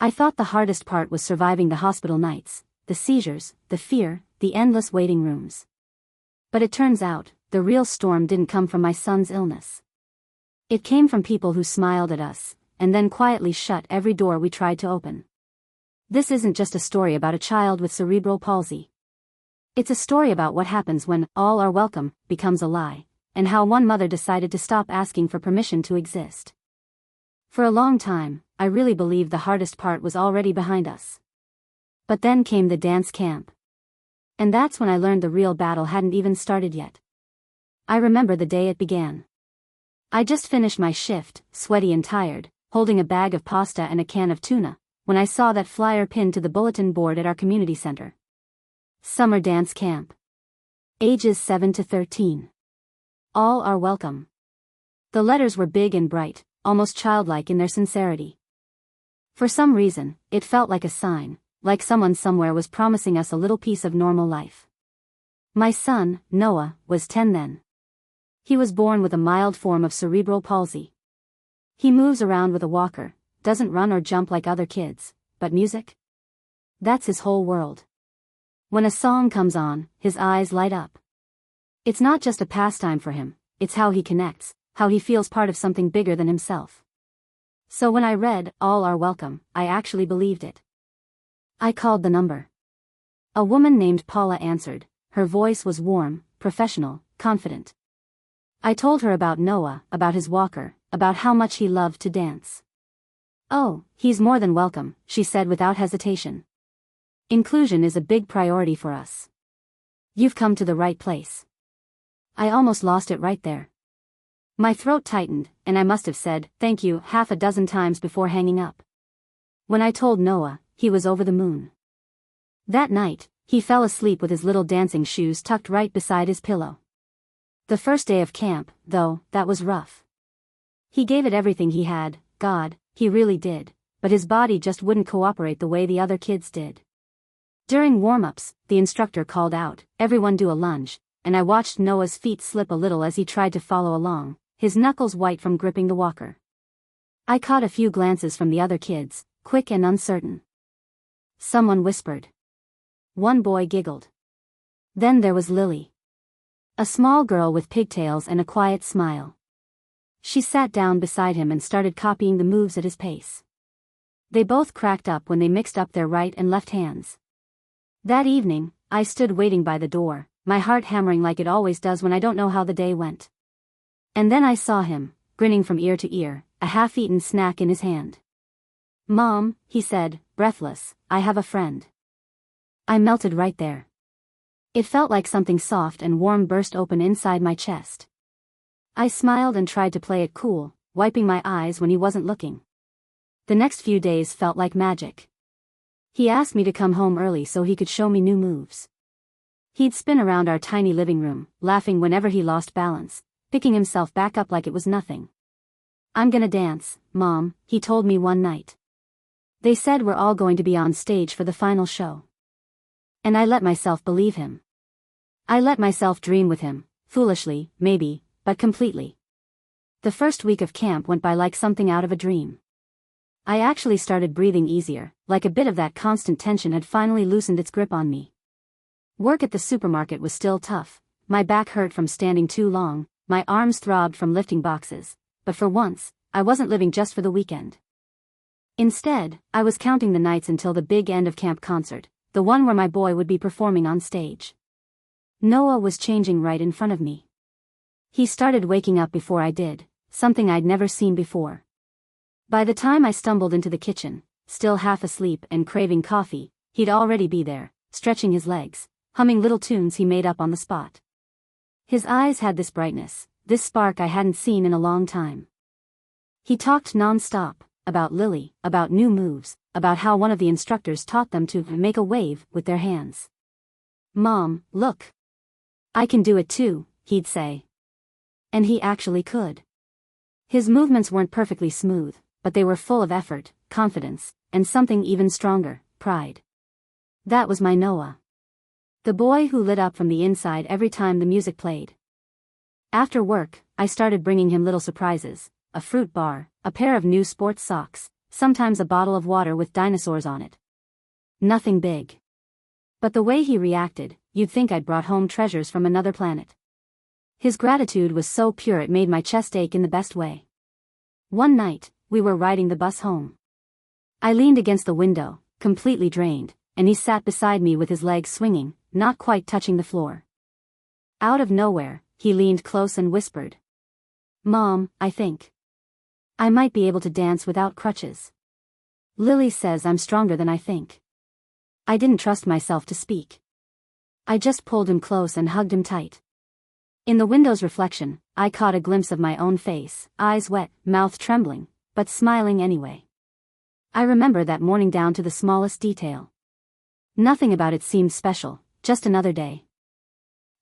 I thought the hardest part was surviving the hospital nights, the seizures, the fear, the endless waiting rooms. But it turns out, the real storm didn't come from my son's illness. It came from people who smiled at us, and then quietly shut every door we tried to open. This isn't just a story about a child with cerebral palsy. It's a story about what happens when all are welcome becomes a lie, and how one mother decided to stop asking for permission to exist. For a long time, I really believed the hardest part was already behind us. But then came the dance camp. And that's when I learned the real battle hadn't even started yet. I remember the day it began. I just finished my shift, sweaty and tired, holding a bag of pasta and a can of tuna, when I saw that flyer pinned to the bulletin board at our community center. Summer Dance Camp. Ages 7 to 13. All are welcome. The letters were big and bright, almost childlike in their sincerity. For some reason, it felt like a sign, like someone somewhere was promising us a little piece of normal life. My son, Noah, was 10 then. He was born with a mild form of cerebral palsy. He moves around with a walker, doesn't run or jump like other kids, but music? That's his whole world. When a song comes on, his eyes light up. It's not just a pastime for him, it's how he connects, how he feels part of something bigger than himself. So when I read, "All are welcome," I actually believed it. I called the number. A woman named Paula answered. Her voice was warm, professional, confident. I told her about Noah, about his walker, about how much he loved to dance. "Oh, he's more than welcome," she said without hesitation. "Inclusion is a big priority for us. You've come to the right place." I almost lost it right there. My throat tightened, and I must have said, "Thank you," half a dozen times before hanging up. When I told Noah, he was over the moon. That night, he fell asleep with his little dancing shoes tucked right beside his pillow. The first day of camp, though, that was rough. He gave it everything he had, God, he really did, but his body just wouldn't cooperate the way the other kids did. During warm-ups, the instructor called out, "Everyone do a lunge," and I watched Noah's feet slip a little as he tried to follow along, his knuckles white from gripping the walker. I caught a few glances from the other kids, quick and uncertain. Someone whispered. One boy giggled. Then there was Lily. A small girl with pigtails and a quiet smile. She sat down beside him and started copying the moves at his pace. They both cracked up when they mixed up their right and left hands. That evening, I stood waiting by the door, my heart hammering like it always does when I don't know how the day went. And then I saw him, grinning from ear to ear, a half-eaten snack in his hand. "Mom," he said, breathless, "I have a friend." I melted right there. It felt like something soft and warm burst open inside my chest. I smiled and tried to play it cool, wiping my eyes when he wasn't looking. The next few days felt like magic. He asked me to come home early so he could show me new moves. He'd spin around our tiny living room, laughing whenever he lost balance, picking himself back up like it was nothing. "I'm gonna dance, Mom," he told me one night. "They said we're all going to be on stage for the final show." And I let myself believe him. I let myself dream with him, foolishly, maybe, but completely. The first week of camp went by like something out of a dream. I actually started breathing easier, like a bit of that constant tension had finally loosened its grip on me. Work at the supermarket was still tough, my back hurt from standing too long, my arms throbbed from lifting boxes, but for once, I wasn't living just for the weekend. Instead, I was counting the nights until the big end of camp concert, the one where my boy would be performing on stage. Noah was changing right in front of me. He started waking up before I did, something I'd never seen before. By the time I stumbled into the kitchen, still half asleep and craving coffee, he'd already be there, stretching his legs, humming little tunes he made up on the spot. His eyes had this brightness, this spark I hadn't seen in a long time. He talked non-stop, about Lily, about new moves, about how one of the instructors taught them to make a wave with their hands. "Mom, look. I can do it too," he'd say. And he actually could. His movements weren't perfectly smooth, but they were full of effort, confidence, and something even stronger, pride. That was my Noah. The boy who lit up from the inside every time the music played. After work, I started bringing him little surprises, a fruit bar, a pair of new sports socks, sometimes a bottle of water with dinosaurs on it. Nothing big. But the way he reacted, you'd think I'd brought home treasures from another planet. His gratitude was so pure it made my chest ache in the best way. One night, we were riding the bus home. I leaned against the window, completely drained, and he sat beside me with his legs swinging, not quite touching the floor. Out of nowhere, he leaned close and whispered, "Mom, I think I might be able to dance without crutches. Lily says I'm stronger than I think." I didn't trust myself to speak. I just pulled him close and hugged him tight. In the window's reflection, I caught a glimpse of my own face, eyes wet, mouth trembling, but smiling anyway. I remember that morning down to the smallest detail. Nothing about it seemed special, just another day.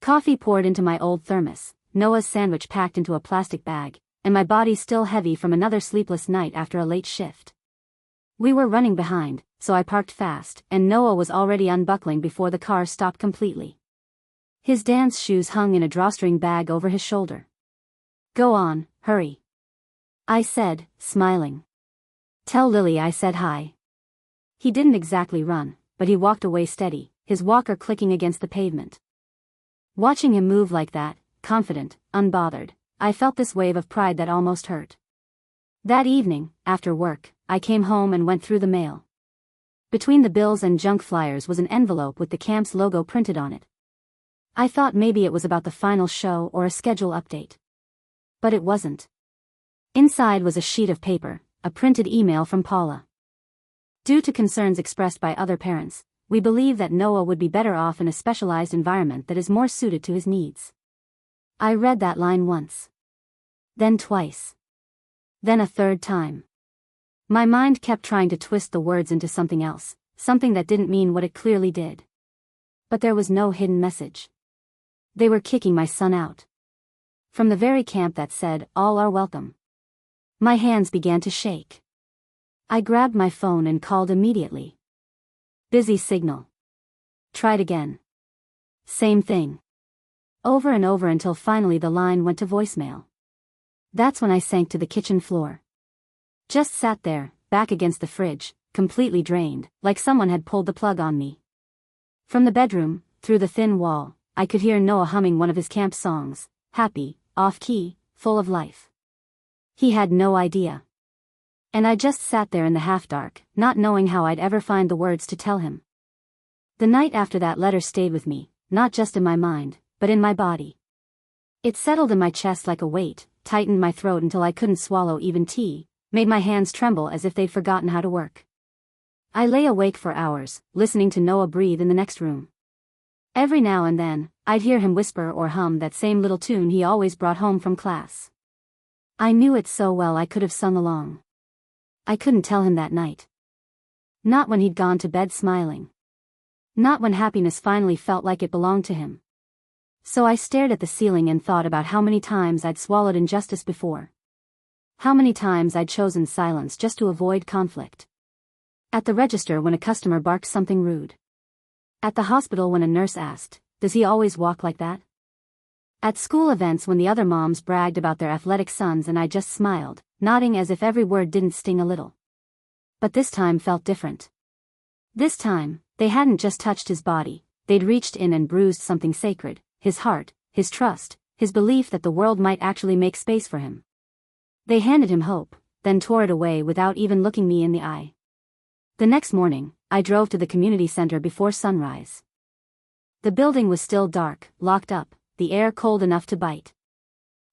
Coffee poured into my old thermos, Noah's sandwich packed into a plastic bag, and my body still heavy from another sleepless night after a late shift. We were running behind, so I parked fast, and Noah was already unbuckling before the car stopped completely. His dance shoes hung in a drawstring bag over his shoulder. "Go on, hurry," I said, smiling. "Tell Lily I said hi." He didn't exactly run, but he walked away steady, his walker clicking against the pavement. Watching him move like that, confident, unbothered, I felt this wave of pride that almost hurt. That evening, after work, I came home and went through the mail. Between the bills and junk flyers was an envelope with the camp's logo printed on it. I thought maybe it was about the final show or a schedule update. But it wasn't. Inside was a sheet of paper, a printed email from Paula. Due to concerns expressed by other parents, we believe that Noah would be better off in a specialized environment that is more suited to his needs. I read that line once. Then twice. Then a third time. My mind kept trying to twist the words into something else, something that didn't mean what it clearly did. But there was no hidden message. They were kicking my son out. From the very camp that said, "All are welcome." My hands began to shake. I grabbed my phone and called immediately. Busy signal. Tried again. Same thing. Over and over until finally the line went to voicemail. That's when I sank to the kitchen floor. Just sat there, back against the fridge, completely drained, like someone had pulled the plug on me. From the bedroom, through the thin wall, I could hear Noah humming one of his camp songs, happy, off-key, full of life. He had no idea. And I just sat there in the half-dark, not knowing how I'd ever find the words to tell him. The night after that letter stayed with me, not just in my mind, but in my body. It settled in my chest like a weight, tightened my throat until I couldn't swallow even tea, made my hands tremble as if they'd forgotten how to work. I lay awake for hours, listening to Noah breathe in the next room. Every now and then, I'd hear him whisper or hum that same little tune he always brought home from class. I knew it so well I could have sung along. I couldn't tell him that night. Not when he'd gone to bed smiling. Not when happiness finally felt like it belonged to him. So I stared at the ceiling and thought about how many times I'd swallowed injustice before. How many times I'd chosen silence just to avoid conflict. At the register when a customer barked something rude. At the hospital when a nurse asked, "Does he always walk like that?" At school events when the other moms bragged about their athletic sons and I just smiled, nodding as if every word didn't sting a little. But this time felt different. This time, they hadn't just touched his body, they'd reached in and bruised something sacred, his heart, his trust, his belief that the world might actually make space for him. They handed him hope, then tore it away without even looking me in the eye. The next morning, I drove to the community center before sunrise. The building was still dark, locked up, the air cold enough to bite.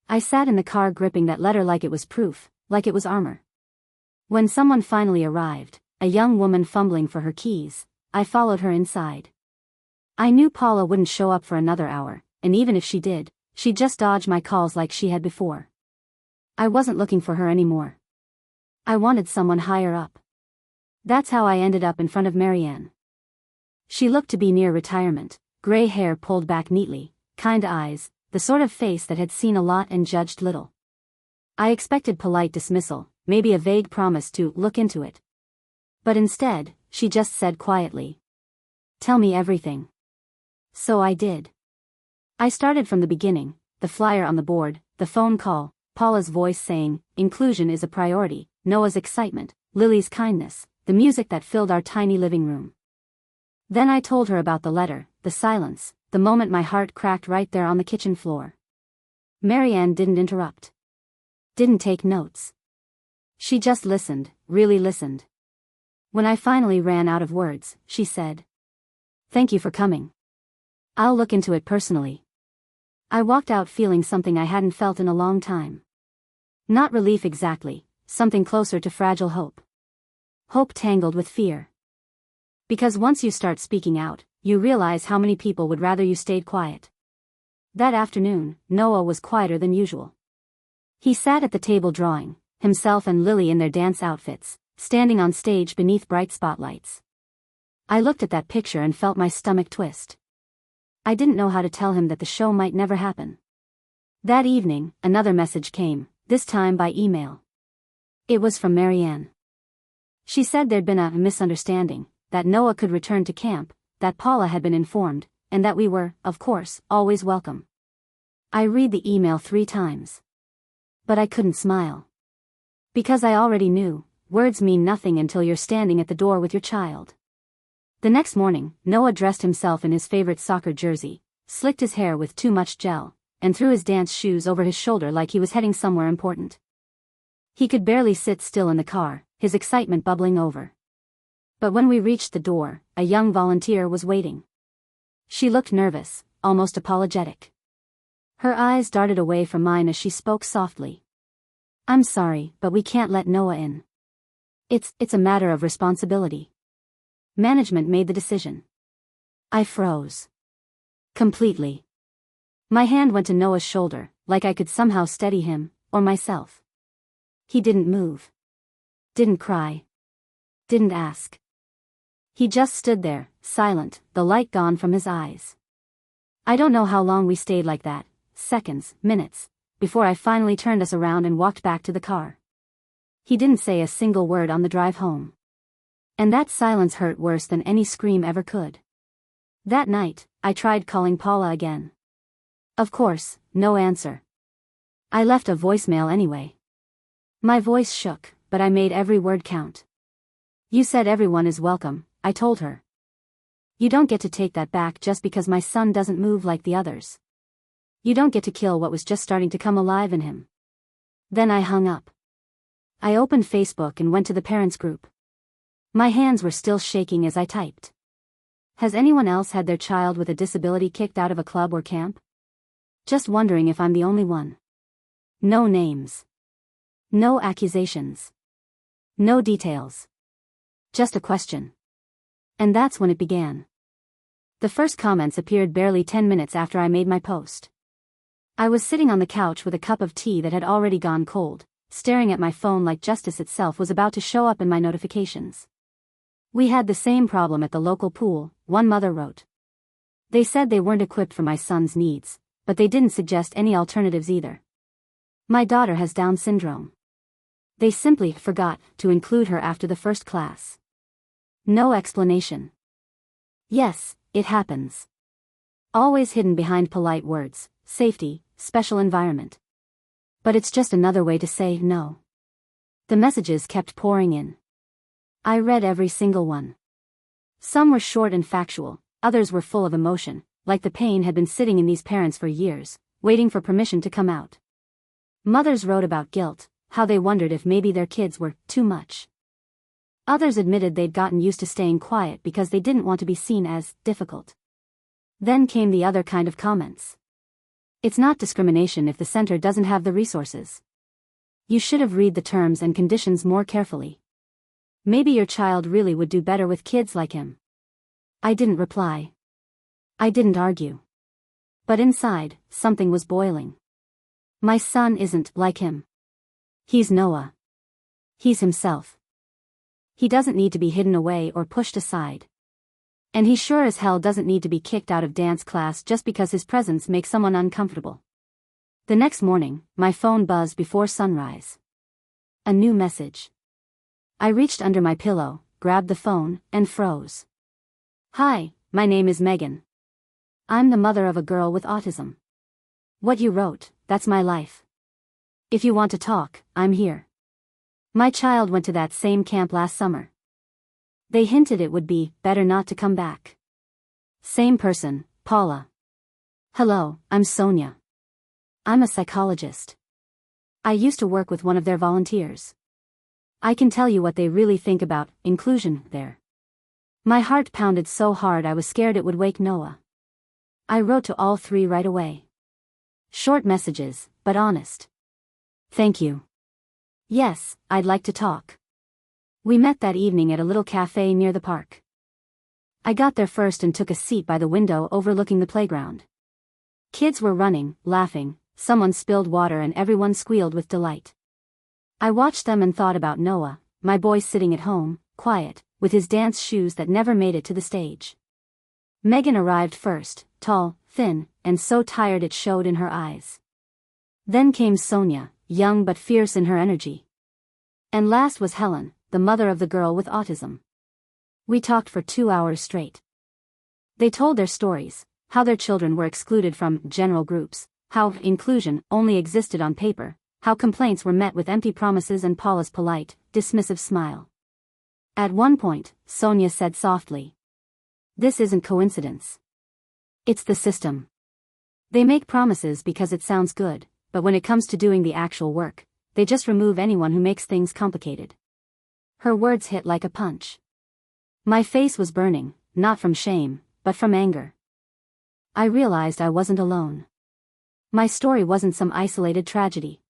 I sat in the car gripping that letter like it was proof, like it was armor. When someone finally arrived, a young woman fumbling for her keys, I followed her inside. I knew Paula wouldn't show up for another hour, and even if she did, she'd just dodge my calls like she had before. I wasn't looking for her anymore. I wanted someone higher up. That's how I ended up in front of Marianne. She looked to be near retirement, gray hair pulled back neatly, kind eyes, the sort of face that had seen a lot and judged little. I expected polite dismissal, maybe a vague promise to look into it. But instead, she just said quietly, "Tell me everything." So I did. I started from the beginning, the flyer on the board, the phone call, Paula's voice saying, "Inclusion is a priority," Noah's excitement, Lily's kindness, the music that filled our tiny living room. Then I told her about the letter, the silence, the moment my heart cracked right there on the kitchen floor. Marianne didn't interrupt. Didn't take notes. She just listened, really listened. When I finally ran out of words, she said, "Thank you for coming. I'll look into it personally." I walked out feeling something I hadn't felt in a long time. Not relief exactly, something closer to fragile hope. Hope tangled with fear. Because once you start speaking out, you realize how many people would rather you stayed quiet. That afternoon, Noah was quieter than usual. He sat at the table drawing, himself and Lily in their dance outfits, standing on stage beneath bright spotlights. I looked at that picture and felt my stomach twist. I didn't know how to tell him that the show might never happen. That evening, another message came, this time by email. It was from Marianne. She said there'd been a misunderstanding, that Noah could return to camp, that Paula had been informed, and that we were, of course, always welcome. I read the email 3 times. But I couldn't smile. Because I already knew, words mean nothing until you're standing at the door with your child. The next morning, Noah dressed himself in his favorite soccer jersey, slicked his hair with too much gel, and threw his dance shoes over his shoulder like he was heading somewhere important. He could barely sit still in the car, his excitement bubbling over. But when we reached the door, a young volunteer was waiting. She looked nervous, almost apologetic. Her eyes darted away from mine as she spoke softly. "I'm sorry, but we can't let Noah in. It's a matter of responsibility. Management made the decision." I froze. Completely. My hand went to Noah's shoulder, like I could somehow steady him, or myself. He didn't move. Didn't cry. Didn't ask. He just stood there, silent, the light gone from his eyes. I don't know how long we stayed like that, seconds, minutes, before I finally turned us around and walked back to the car. He didn't say a single word on the drive home. And that silence hurt worse than any scream ever could. That night, I tried calling Paula again. Of course, no answer. I left a voicemail anyway. My voice shook, but I made every word count. "You said everyone is welcome," I told her. "You don't get to take that back just because my son doesn't move like the others. You don't get to kill what was just starting to come alive in him." Then I hung up. I opened Facebook and went to the parents group. My hands were still shaking as I typed. Has anyone else had their child with a disability kicked out of a club or camp? Just wondering if I'm the only one. No names. No accusations. No details. Just a question. And that's when it began. The first comments appeared barely 10 minutes after I made my post. I was sitting on the couch with a cup of tea that had already gone cold, staring at my phone like justice itself was about to show up in my notifications. "We had the same problem at the local pool," one mother wrote. "They said they weren't equipped for my son's needs, but they didn't suggest any alternatives either. My daughter has Down syndrome. They simply forgot to include her after the first class." No explanation. Yes, it happens. Always hidden behind polite words, safety, special environment. But it's just another way to say no. The messages kept pouring in. I read every single one. Some were short and factual, others were full of emotion, like the pain had been sitting in these parents for years, waiting for permission to come out. Mothers wrote about guilt, how they wondered if maybe their kids were too much. Others admitted they'd gotten used to staying quiet because they didn't want to be seen as difficult. Then came the other kind of comments. "It's not discrimination if the center doesn't have the resources. You should have read the terms and conditions more carefully. Maybe your child really would do better with kids like him." I didn't reply. I didn't argue. But inside, something was boiling. My son isn't like him. He's Noah. He's himself. He doesn't need to be hidden away or pushed aside. And he sure as hell doesn't need to be kicked out of dance class just because his presence makes someone uncomfortable. The next morning, my phone buzzed before sunrise. A new message. I reached under my pillow, grabbed the phone, and froze. "Hi, my name is Megan. I'm the mother of a girl with autism. What you wrote, that's my life. If you want to talk, I'm here." My child went to that same camp last summer. They hinted it would be better not to come back. Same person, Paula. Hello, I'm Sonia. I'm a psychologist. I used to work with one of their volunteers. I can tell you what they really think about inclusion there. My heart pounded so hard I was scared it would wake Noah. I wrote to all three right away. Short messages, but honest. Thank you. Yes, I'd like to talk. We met that evening at a little cafe near the park. I got there first and took a seat by the window overlooking the playground. Kids were running, laughing, someone spilled water and everyone squealed with delight. I watched them and thought about Noah, my boy sitting at home, quiet, with his dance shoes that never made it to the stage. Megan arrived first, tall, thin, and so tired it showed in her eyes. Then came Sonia, young but fierce in her energy. And last was Helen, the mother of the girl with autism. We talked for 2 hours straight. They told their stories, how their children were excluded from general groups, how inclusion only existed on paper, how complaints were met with empty promises and Paula's polite, dismissive smile. At one point, Sonia said softly, "This isn't coincidence. It's the system. They make promises because it sounds good, but when it comes to doing the actual work, they just remove anyone who makes things complicated." Her words hit like a punch. My face was burning, not from shame, but from anger. I realized I wasn't alone. My story wasn't some isolated tragedy.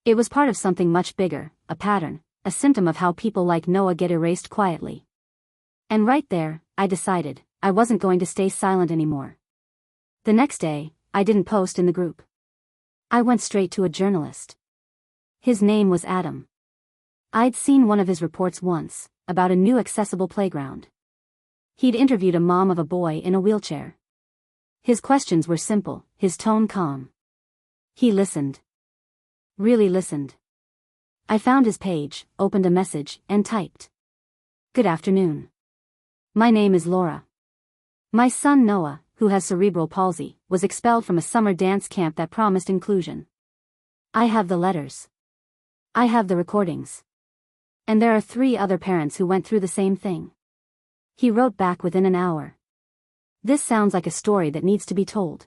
It was part of something much bigger, a pattern, a symptom of how people like Noah get erased quietly. And right there, I decided, I wasn't going to stay silent anymore. The next day, I didn't post in the group. I went straight to a journalist. His name was Adam. I'd seen one of his reports once, about a new accessible playground. He'd interviewed a mom of a boy in a wheelchair. His questions were simple, his tone calm. He listened. Really listened. I found his page, opened a message, and typed. "Good afternoon. My name is Laura. My son Noah, who has cerebral palsy, was expelled from a summer dance camp that promised inclusion. I have the letters. I have the recordings. And there are 3 other parents who went through the same thing." He wrote back within an hour. "This sounds like a story that needs to be told.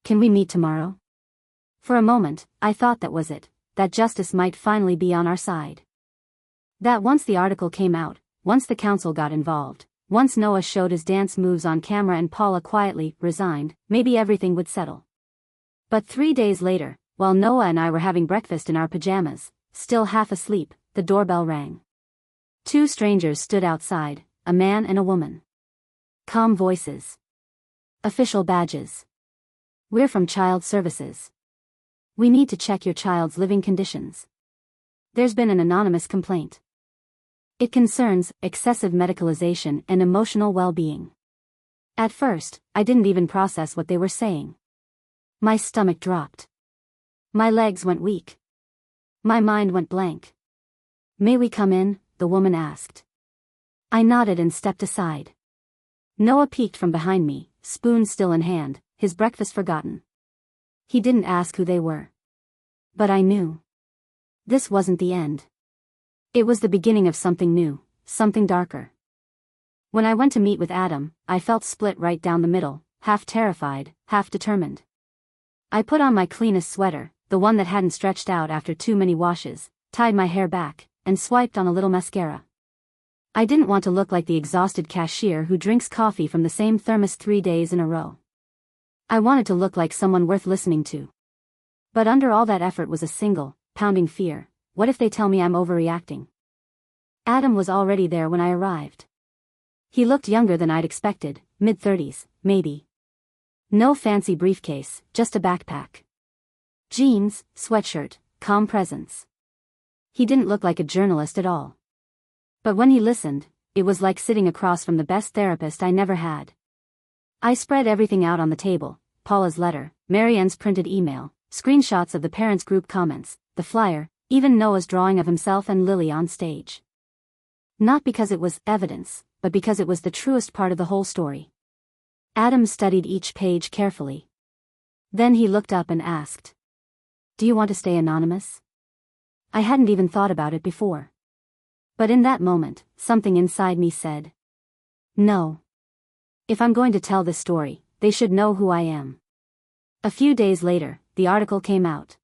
Can we meet tomorrow?" For a moment, I thought that was it, that justice might finally be on our side. That once the article came out, once the council got involved, once Noah showed his dance moves on camera and Paula quietly resigned, maybe everything would settle. But 3 days later, while Noah and I were having breakfast in our pajamas, still half asleep, the doorbell rang. 2 strangers stood outside, a man and a woman. Calm voices. Official badges. "We're from Child Services. We need to check your child's living conditions. There's been an anonymous complaint. It concerns excessive medicalization and emotional well-being." At first, I didn't even process what they were saying. My stomach dropped. My legs went weak. My mind went blank. "May we come in?" the woman asked. I nodded and stepped aside. Noah peeked from behind me, spoon still in hand, his breakfast forgotten. He didn't ask who they were. But I knew. This wasn't the end. It was the beginning of something new, something darker. When I went to meet with Adam, I felt split right down the middle, half terrified, half determined. I put on my cleanest sweater, the one that hadn't stretched out after too many washes, tied my hair back, and swiped on a little mascara. I didn't want to look like the exhausted cashier who drinks coffee from the same thermos 3 days in a row. I wanted to look like someone worth listening to. But under all that effort was a single, pounding fear: what if they tell me I'm overreacting? Adam was already there when I arrived. He looked younger than I'd expected, mid-30s, maybe. No fancy briefcase, just a backpack. Jeans, sweatshirt, calm presence. He didn't look like a journalist at all. But when he listened, it was like sitting across from the best therapist I never had. I spread everything out on the table: Paula's letter, Marianne's printed email, screenshots of the parents' group comments, the flyer, even Noah's drawing of himself and Lily on stage. Not because it was evidence, but because it was the truest part of the whole story. Adam studied each page carefully. Then he looked up and asked, "Do you want to stay anonymous?" I hadn't even thought about it before. But in that moment, something inside me said, no. If I'm going to tell this story, they should know who I am. A few days later, the article came out.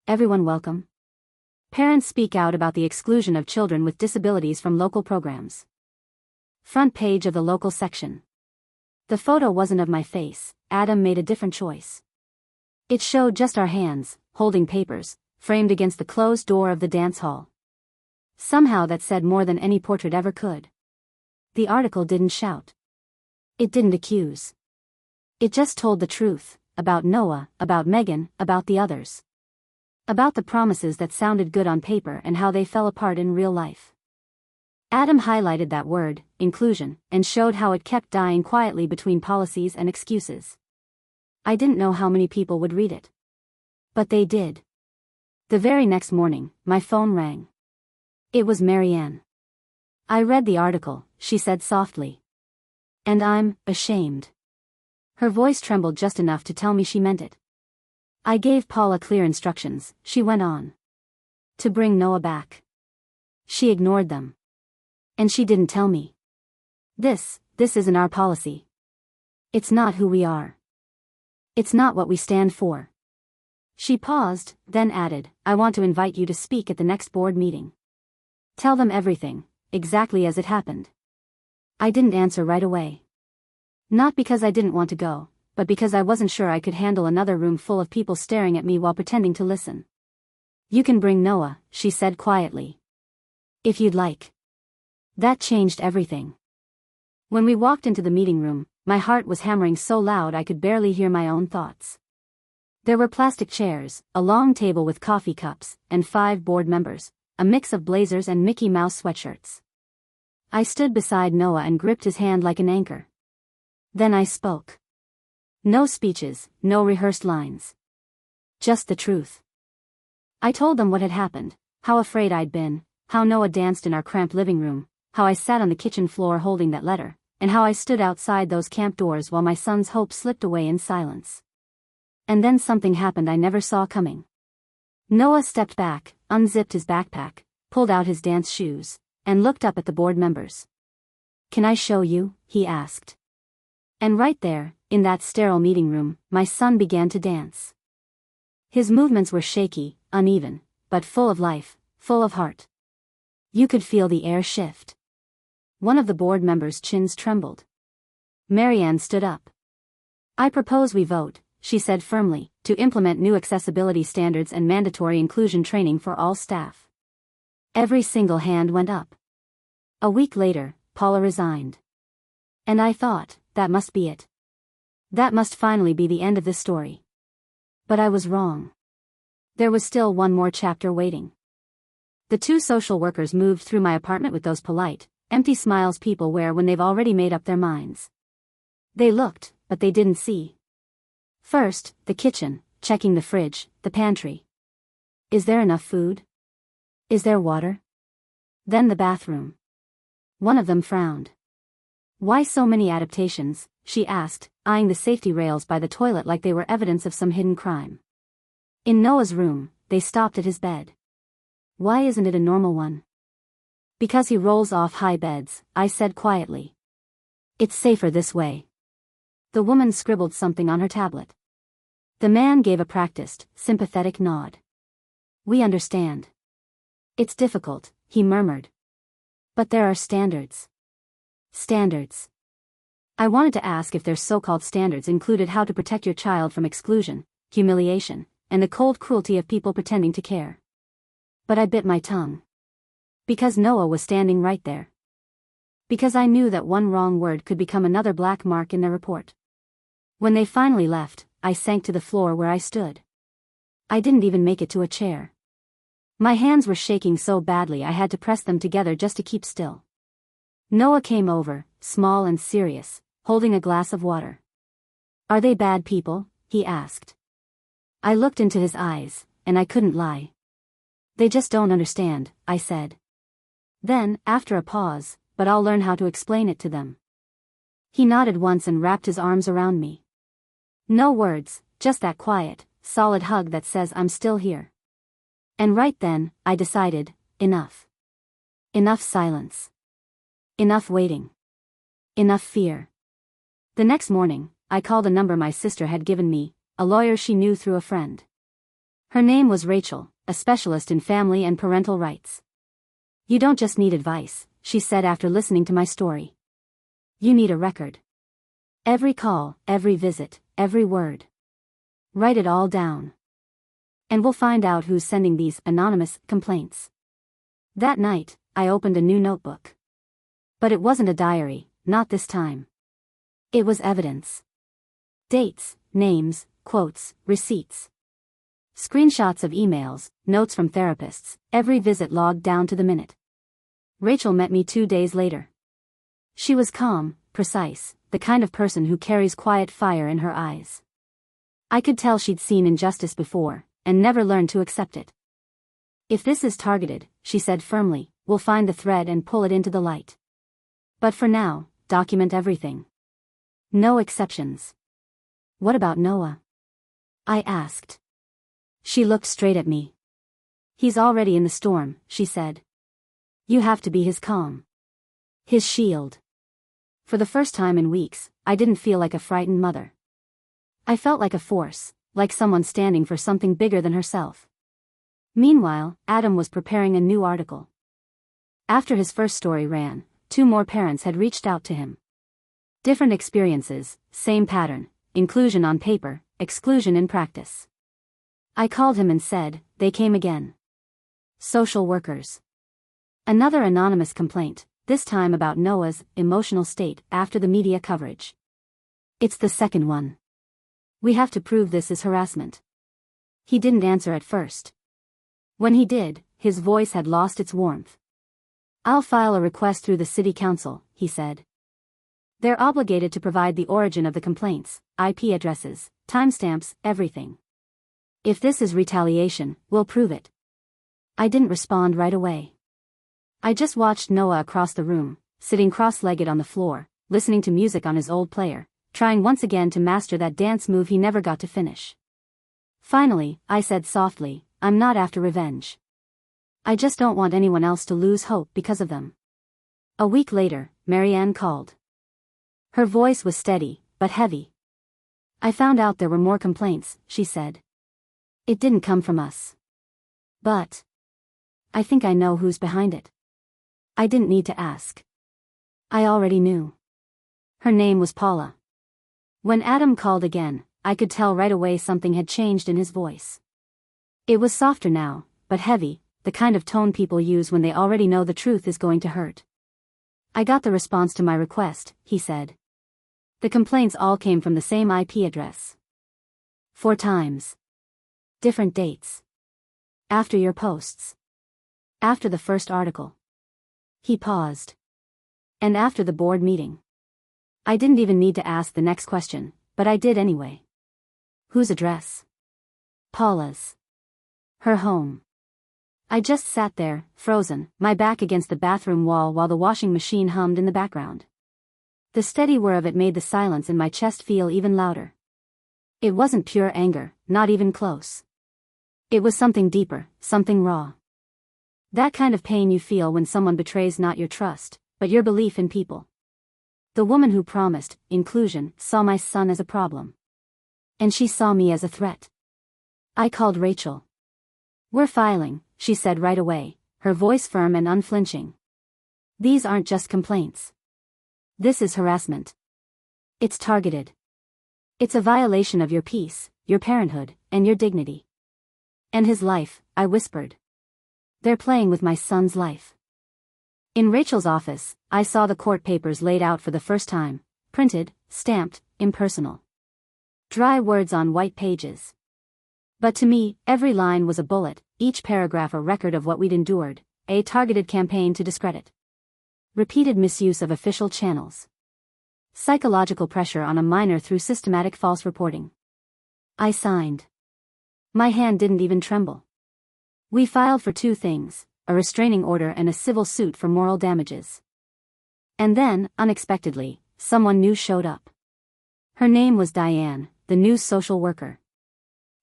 Everyone welcome. Parents speak out about the exclusion of children with disabilities from local programs. Front page of the local section. The photo wasn't of my face. Adam made a different choice. It showed just our hands, holding papers, framed against the closed door of the dance hall. Somehow that said more than any portrait ever could. The article didn't shout. It didn't accuse. It just told the truth, about Noah, about Megan, about the others. About the promises that sounded good on paper and how they fell apart in real life. Adam highlighted that word, inclusion, and showed how it kept dying quietly between policies and excuses. I didn't know how many people would read it. But they did. The very next morning, my phone rang. It was Marianne. I read the article, she said softly. And I'm ashamed. Her voice trembled just enough to tell me she meant it. I gave Paula clear instructions, she went on. To bring Noah back. She ignored them. And she didn't tell me. This isn't our policy. It's not who we are. It's not what we stand for. She paused, then added, I want to invite you to speak at the next board meeting. Tell them everything, exactly as it happened. I didn't answer right away. Not because I didn't want to go, but because I wasn't sure I could handle another room full of people staring at me while pretending to listen. You can bring Noah, she said quietly. If you'd like. That changed everything. When we walked into the meeting room, my heart was hammering so loud I could barely hear my own thoughts. There were plastic chairs, a long table with coffee cups, and 5 board members, a mix of blazers and Mickey Mouse sweatshirts. I stood beside Noah and gripped his hand like an anchor. Then I spoke. No speeches, no rehearsed lines. Just the truth. I told them what had happened, how afraid I'd been, how Noah danced in our cramped living room, how I sat on the kitchen floor holding that letter, and how I stood outside those camp doors while my son's hope slipped away in silence. And then something happened I never saw coming. Noah stepped back, unzipped his backpack, pulled out his dance shoes, and looked up at the board members. Can I show you? He asked. And right there, in that sterile meeting room, my son began to dance. His movements were shaky, uneven, but full of life, full of heart. You could feel the air shift. One of the board members' chins trembled. Marianne stood up. I propose we vote, she said firmly, to implement new accessibility standards and mandatory inclusion training for all staff. Every single hand went up. A week later, Paula resigned. And I thought, that must be it. That must finally be the end of this story. But I was wrong. There was still one more chapter waiting. The 2 social workers moved through my apartment with those polite, empty smiles people wear when they've already made up their minds. They looked, but they didn't see. First, the kitchen, checking the fridge, the pantry. Is there enough food? Is there water? Then the bathroom. One of them frowned. Why so many adaptations? She asked, eyeing the safety rails by the toilet like they were evidence of some hidden crime. In Noah's room, they stopped at his bed. Why isn't it a normal one? Because he rolls off high beds, I said quietly. It's safer this way. The woman scribbled something on her tablet. The man gave a practiced, sympathetic nod. We understand. It's difficult, he murmured. But there are standards. Standards. I wanted to ask if their so-called standards included how to protect your child from exclusion, humiliation, and the cold cruelty of people pretending to care. But I bit my tongue. Because Noah was standing right there. Because I knew that one wrong word could become another black mark in their report. When they finally left, I sank to the floor where I stood. I didn't even make it to a chair. My hands were shaking so badly I had to press them together just to keep still. Noah came over, small and serious, holding a glass of water. Are they bad people? He asked. I looked into his eyes, and I couldn't lie. They just don't understand, I said. Then, after a pause, but I'll learn how to explain it to them. He nodded once and wrapped his arms around me. No words, just that quiet, solid hug that says I'm still here. And right then, I decided, enough. Enough silence. Enough waiting. Enough fear. The next morning, I called a number my sister had given me, a lawyer she knew through a friend. Her name was Rachel, a specialist in family and parental rights. You don't just need advice, she said after listening to my story. You need a record. Every call, every visit, every word. Write it all down. And we'll find out who's sending these anonymous complaints. That night, I opened a new notebook. But it wasn't a diary, not this time. It was evidence. Dates, names, quotes, receipts. Screenshots of emails, notes from therapists, every visit logged down to the minute. Rachel met me 2 days later. She was calm, precise, the kind of person who carries quiet fire in her eyes. I could tell she'd seen injustice before, and never learned to accept it. If this is targeted, she said firmly, we'll find the thread and pull it into the light. But for now, document everything. No exceptions. What about Noah? I asked. She looked straight at me. He's already in the storm, she said. You have to be his calm. His shield. For the first time in weeks, I didn't feel like a frightened mother. I felt like a force, like someone standing for something bigger than herself. Meanwhile, Adam was preparing a new article. After his first story ran, 2 more parents had reached out to him. Different experiences, same pattern, inclusion on paper, exclusion in practice. I called him and said, they came again. Social workers. Another anonymous complaint, this time about Noah's emotional state after the media coverage. It's the second one. We have to prove this is harassment. He didn't answer at first. When he did, his voice had lost its warmth. I'll file a request through the city council, he said. They're obligated to provide the origin of the complaints, IP addresses, timestamps, everything. If this is retaliation, we'll prove it. I didn't respond right away. I just watched Noah across the room, sitting cross-legged on the floor, listening to music on his old player, trying once again to master that dance move he never got to finish. Finally, I said softly, I'm not after revenge. I just don't want anyone else to lose hope because of them. A week later, Marianne called. Her voice was steady, but heavy. I found out there were more complaints, she said. It didn't come from us. But I think I know who's behind it. I didn't need to ask. I already knew. Her name was Paula. When Adam called again, I could tell right away something had changed in his voice. It was softer now, but heavy, the kind of tone people use when they already know the truth is going to hurt. I got the response to my request, he said. The complaints all came from the same IP address. 4 times. Different dates. After your posts. After the first article. He paused. And after the board meeting. I didn't even need to ask the next question, but I did anyway. Whose address? Paula's. Her home. I just sat there, frozen, my back against the bathroom wall while the washing machine hummed in the background. The steady whir of it made the silence in my chest feel even louder. It wasn't pure anger, not even close. It was something deeper, something raw. That kind of pain you feel when someone betrays not your trust, but your belief in people. The woman who promised inclusion saw my son as a problem. And she saw me as a threat. I called Rachel. We're filing, she said right away, her voice firm and unflinching. These aren't just complaints. This is harassment. It's targeted. It's a violation of your peace, your parenthood, and your dignity. And his life, I whispered. They're playing with my son's life. In Rachel's office, I saw the court papers laid out for the first time, printed, stamped, impersonal. Dry words on white pages. But to me, every line was a bullet, each paragraph a record of what we'd endured, a targeted campaign to discredit. Repeated misuse of official channels. Psychological pressure on a minor through systematic false reporting. I signed. My hand didn't even tremble. We filed for 2 things, a restraining order and a civil suit for moral damages. And then, unexpectedly, someone new showed up. Her name was Diane, the new social worker.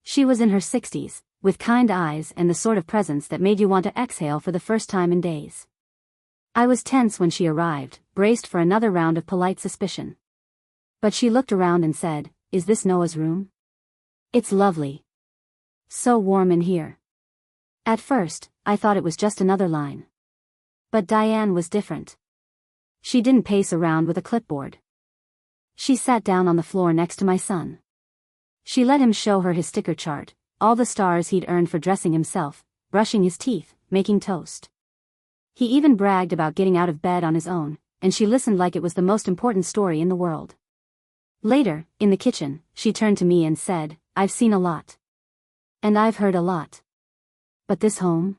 She was in her 60s, with kind eyes and the sort of presence that made you want to exhale for the first time in days. I was tense when she arrived, braced for another round of polite suspicion. But she looked around and said, "Is this Noah's room? It's lovely. So warm in here." At first, I thought it was just another line. But Diane was different. She didn't pace around with a clipboard. She sat down on the floor next to my son. She let him show her his sticker chart, all the stars he'd earned for dressing himself, brushing his teeth, making toast. He even bragged about getting out of bed on his own, and she listened like it was the most important story in the world. Later, in the kitchen, she turned to me and said, "I've seen a lot. And I've heard a lot. But this home?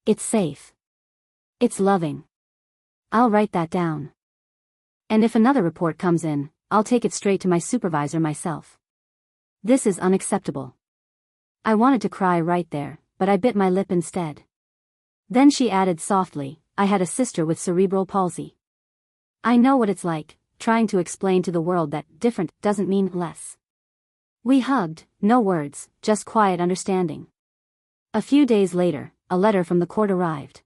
It's safe. It's loving. I'll write that down. And if another report comes in, I'll take it straight to my supervisor myself. This is unacceptable." I wanted to cry right there, but I bit my lip instead. Then she added softly, "I had a sister with cerebral palsy. I know what it's like, trying to explain to the world that different doesn't mean less." We hugged, no words, just quiet understanding. A few days later, a letter from the court arrived.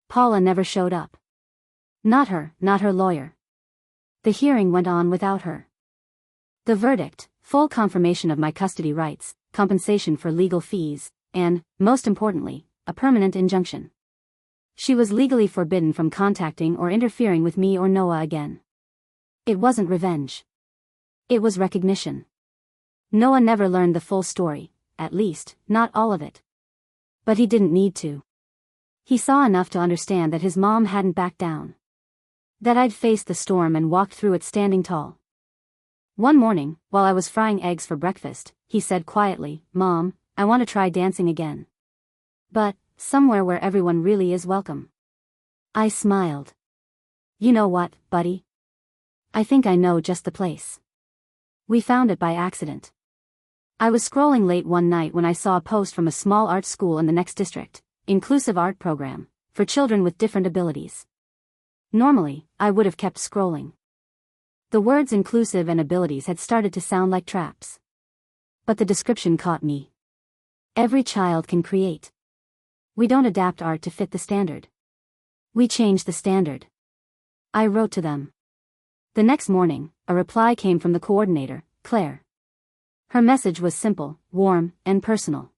Paula never showed up. Not her lawyer. The hearing went on without her. The verdict, full confirmation of my custody rights, compensation for legal fees, and, most importantly, a permanent injunction. She was legally forbidden from contacting or interfering with me or Noah again. It wasn't revenge. It was recognition. Noah never learned the full story, at least, not all of it. But he didn't need to. He saw enough to understand that his mom hadn't backed down. That I'd faced the storm and walked through it standing tall. One morning, while I was frying eggs for breakfast, he said quietly, "Mom, I want to try dancing again. But, somewhere where everyone really is welcome." I smiled. "You know what, buddy? I think I know just the place. We found it by accident." I was scrolling late one night when I saw a post from a small art school in the next district, inclusive art program, for children with different abilities. Normally, I would have kept scrolling. The words inclusive and abilities had started to sound like traps. But the description caught me. Every child can create. We don't adapt art to fit the standard. We change the standard. I wrote to them. The next morning, a reply came from the coordinator, Claire. Her message was simple, warm, and personal.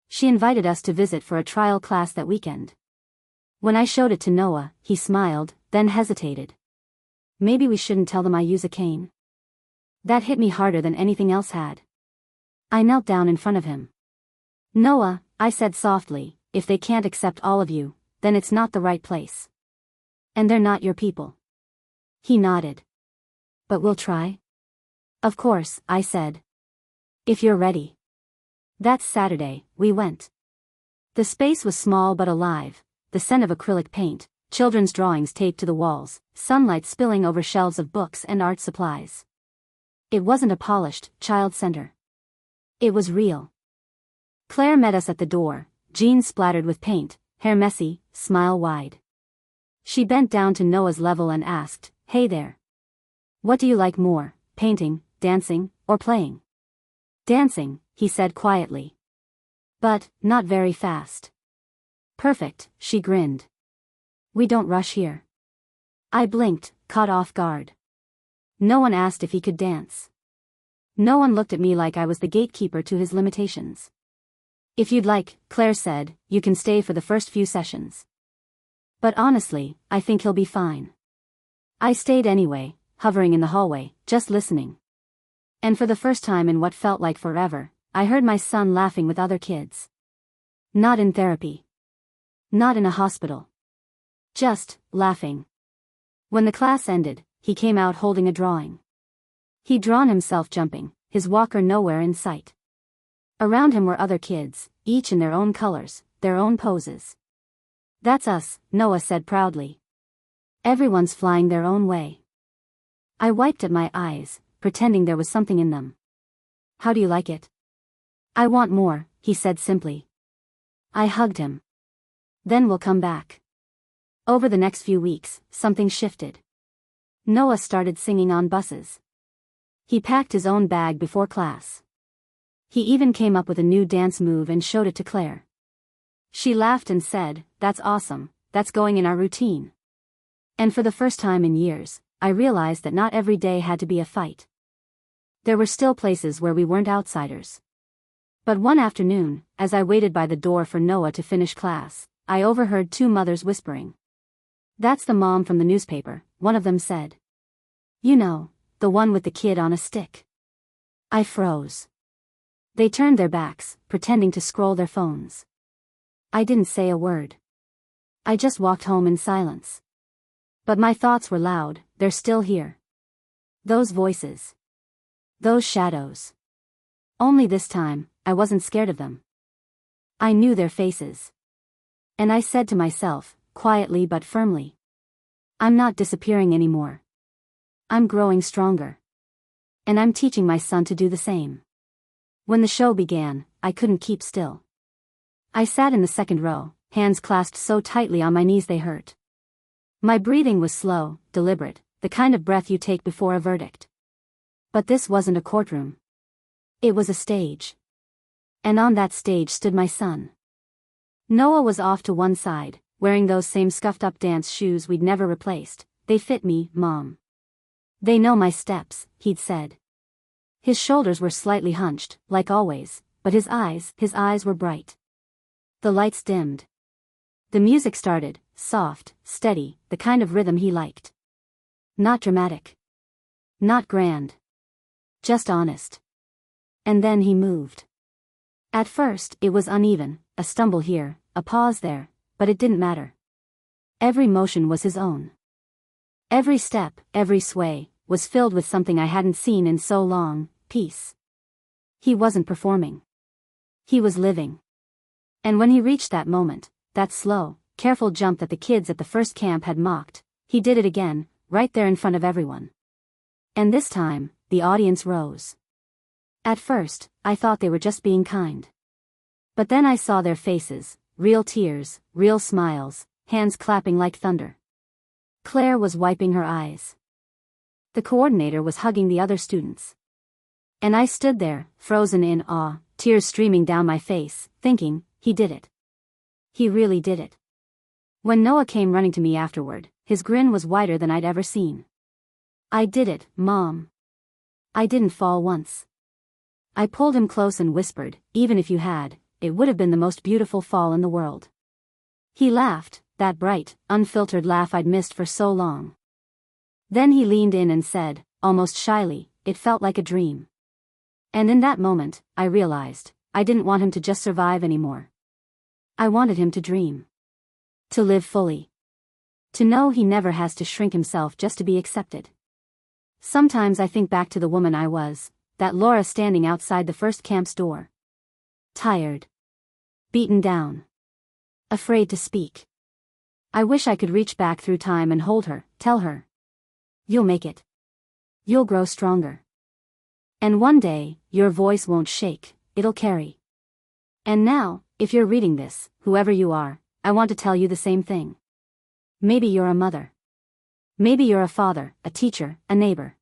She invited us to visit for a trial class that weekend. When I showed it to Noah, he smiled, then hesitated. "Maybe we shouldn't tell them I use a cane." That hit me harder than anything else had. I knelt down in front of him. "Noah," I said softly, "if they can't accept all of you, then it's not the right place. And they're not your people." He nodded. "But we'll try?" "Of course," I said. "If you're ready." That Saturday, we went. The space was small but alive, the scent of acrylic paint, children's drawings taped to the walls, sunlight spilling over shelves of books and art supplies. It wasn't a polished, child center. It was real. Claire met us at the door, jeans splattered with paint, hair messy, smile wide. She bent down to Noah's level and asked, "Hey there. What do you like more, painting, dancing, or playing?" "Dancing," he said quietly. "But, not very fast." "Perfect," she grinned. "We don't rush here." I blinked, caught off guard. No one asked if he could dance. No one looked at me like I was the gatekeeper to his limitations. "If you'd like," Claire said, "you can stay for the first few sessions. But honestly, I think he'll be fine." I stayed anyway, hovering in the hallway, just listening. And for the first time in what felt like forever, I heard my son laughing with other kids. Not in therapy. Not in a hospital. Just, laughing. When the class ended, he came out holding a drawing. He'd drawn himself jumping, his walker nowhere in sight. Around him were other kids, each in their own colors, their own poses. "That's us," Noah said proudly. "Everyone's flying their own way." I wiped at my eyes, pretending there was something in them. "How do you like it?" "I want more," he said simply. I hugged him. "Then we'll come back." Over the next few weeks, something shifted. Noah started singing on buses. He packed his own bag before class. He even came up with a new dance move and showed it to Claire. She laughed and said, "That's awesome, that's going in our routine." And for the first time in years, I realized that not every day had to be a fight. There were still places where we weren't outsiders. But one afternoon, as I waited by the door for Noah to finish class, I overheard two mothers whispering. "That's the mom from the newspaper," one of them said. "You know, the one with the kid on a stick." I froze. They turned their backs, pretending to scroll their phones. I didn't say a word. I just walked home in silence. But my thoughts were loud. They're still here. Those voices. Those shadows. Only this time, I wasn't scared of them. I knew their faces. And I said to myself, quietly but firmly, "I'm not disappearing anymore. I'm growing stronger. And I'm teaching my son to do the same." When the show began, I couldn't keep still. I sat in the second row, hands clasped so tightly on my knees they hurt. My breathing was slow, deliberate, the kind of breath you take before a verdict. But this wasn't a courtroom. It was a stage. And on that stage stood my son. Noah was off to one side, wearing those same scuffed-up dance shoes we'd never replaced. "They fit me, Mom. They know my steps," he'd said. His shoulders were slightly hunched, like always, but his eyes were bright. The lights dimmed. The music started, soft, steady, the kind of rhythm he liked. Not dramatic. Not grand. Just honest. And then he moved. At first, it was uneven, a stumble here, a pause there, but it didn't matter. Every motion was his own. Every step, every sway, was filled with something I hadn't seen in so long, peace. He wasn't performing. He was living. And when he reached that moment, that slow, careful jump that the kids at the first camp had mocked, he did it again, right there in front of everyone. And this time, the audience rose. At first, I thought they were just being kind. But then I saw their faces, real tears, real smiles, hands clapping like thunder. Claire was wiping her eyes. The coordinator was hugging the other students. And I stood there, frozen in awe, tears streaming down my face, thinking, he did it. He really did it. When Noah came running to me afterward, his grin was wider than I'd ever seen. "I did it, Mom. I didn't fall once." I pulled him close and whispered, "Even if you had, it would have been the most beautiful fall in the world." He laughed, that bright, unfiltered laugh I'd missed for so long. Then he leaned in and said, almost shyly, "It felt like a dream." And in that moment, I realized, I didn't want him to just survive anymore. I wanted him to dream. To live fully. To know he never has to shrink himself just to be accepted. Sometimes I think back to the woman I was, that Laura standing outside the first camp's door. Tired. Beaten down. Afraid to speak. I wish I could reach back through time and hold her, tell her. "You'll make it. You'll grow stronger. And one day, your voice won't shake, it'll carry." And now, if you're reading this, whoever you are, I want to tell you the same thing. Maybe you're a mother. Maybe you're a father, a teacher, a neighbor.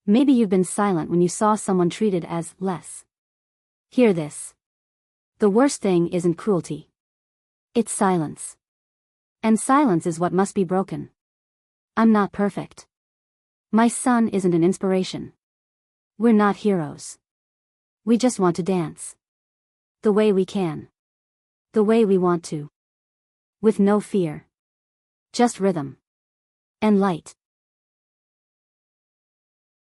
Maybe you've been silent when you saw someone treated as less. Hear this. The worst thing isn't cruelty. It's silence. And silence is what must be broken. I'm not perfect. My son isn't an inspiration. We're not heroes. We just want to dance. The way we can. The way we want to. With no fear. Just rhythm. And light.